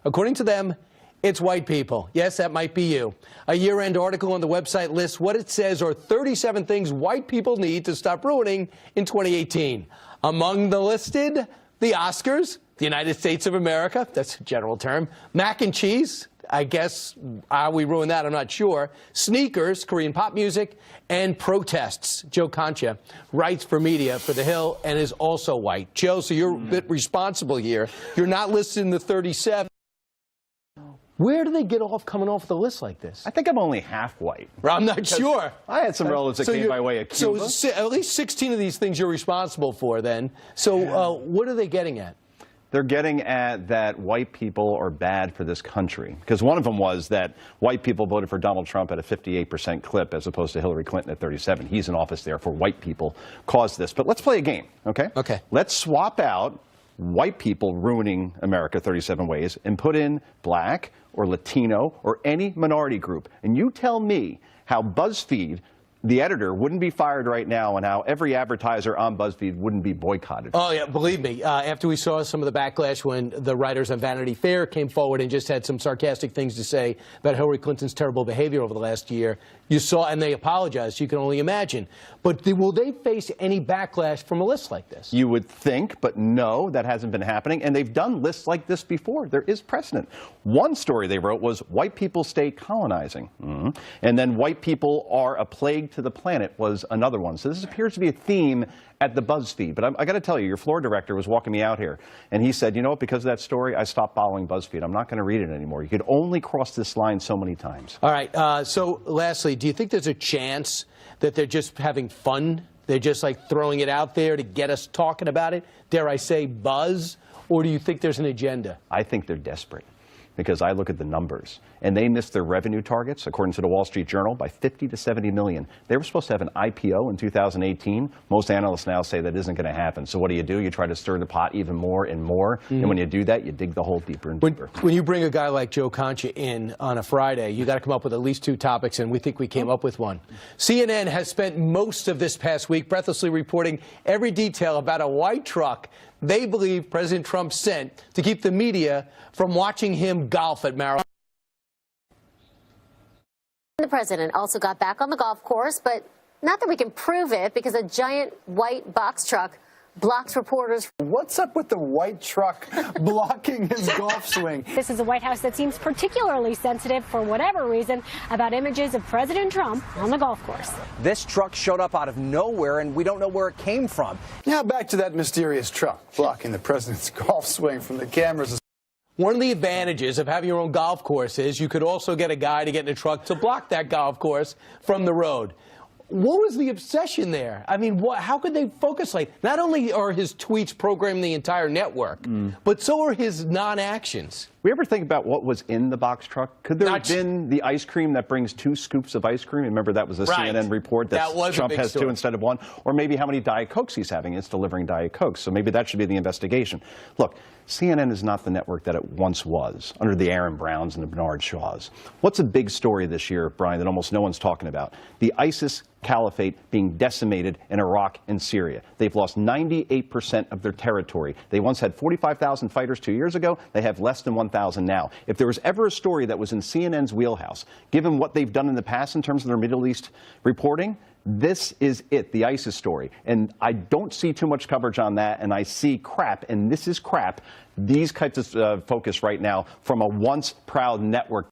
According to them, it's white people. Yes, that might be you. A year-end article on the website lists what it says are 37 things white people need to stop ruining in 2018. Among the listed, the Oscars, the United States of America, that's a general term, mac and cheese, I guess how we ruin that, I'm not sure, sneakers, Korean pop music, and protests. Joe Concha writes for media for The Hill and is also white. Joe, so you're a bit responsible here. You're not listed in the 37. Where do they get off coming off the list like this? I think I'm only half white. I'm not sure. I had some relatives that came by way of Cuba. So at least 16 of these things you're responsible for then. So what are they getting at? They're getting at that white people are bad for this country. Because one of them was that white people voted for Donald Trump at a 58% clip as opposed to Hillary Clinton at 37. He's in office there for white people caused this. But let's play a game, okay? Okay. Let's swap out white people ruining America 37 ways and put in black or Latino or any minority group. And you tell me how BuzzFeed, the editor, wouldn't be fired right now and how every advertiser on BuzzFeed wouldn't be boycotted. Oh, yeah, believe me. After we saw some of the backlash when the writers on Vanity Fair came forward and just had some sarcastic things to say about Hillary Clinton's terrible behavior over the last year, you saw, and they apologized, you can only imagine. But will they face any backlash from a list like this? You would think, but no, that hasn't been happening. And they've done lists like this before. There is precedent. One story they wrote was white people stay colonizing. And then white people are a plague to the planet was another one. So this appears to be a theme at the BuzzFeed. But I got to tell you, your floor director was walking me out here, and he said, you know what, because of that story, I stopped following BuzzFeed. I'm not going to read it anymore. You could only cross this line so many times. All right. So lastly, do you think there's a chance that they're just having fun? They're just like throwing it out there to get us talking about it? Dare I say buzz? Or do you think there's an agenda? I think they're desperate. Because I look at the numbers, and they missed their revenue targets, according to the Wall Street Journal, by 50 to 70 million. They were supposed to have an IPO in 2018. Most analysts now say that isn't going to happen. So what do? You try to stir the pot even more and more, and when you do that, you dig the hole deeper and deeper. When you bring a guy like Joe Concha in on a Friday, you got to come up with at least 2 topics, and we think we came up with one. CNN has spent most of this past week breathlessly reporting every detail about a white truck they believe President Trump sent to keep the media from watching him golf at Mar-a-Lago. The president also got back on the golf course, but not that we can prove it because a giant white box truck blocks reporters. What's up with the white truck blocking his golf swing? This is a White House that seems particularly sensitive, for whatever reason, about images of President Trump on the golf course. This truck showed up out of nowhere, and we don't know where it came from. Now back to that mysterious truck blocking the president's golf swing from the cameras. One of the advantages of having your own golf course is you could also get a guy to get in a truck to block that golf course from the road. What was the obsession there? I mean, how could they focus like? Not only are his tweets programming the entire network, but so are his non-actions. We ever think about what was in the box truck? Could there have been the ice cream that brings 2 scoops of ice cream? Remember, that was a CNN report that Trump has 2 instead of 1. Or maybe how many Diet Cokes he's having. It's delivering Diet Cokes. So maybe that should be the investigation. Look, CNN is not the network that it once was, under the Aaron Browns and the Bernard Shaws. What's a big story this year, Brian, that almost no one's talking about? The ISIS caliphate being decimated in Iraq and Syria. They've lost 98% of their territory. They once had 45,000 fighters 2 years ago. They have less than 1,000 now. If there was ever a story that was in CNN's wheelhouse, given what they've done in the past in terms of their Middle East reporting, this is it, the ISIS story. And I don't see too much coverage on that, and I see crap, and this is crap, these types of focus right now from a once proud network.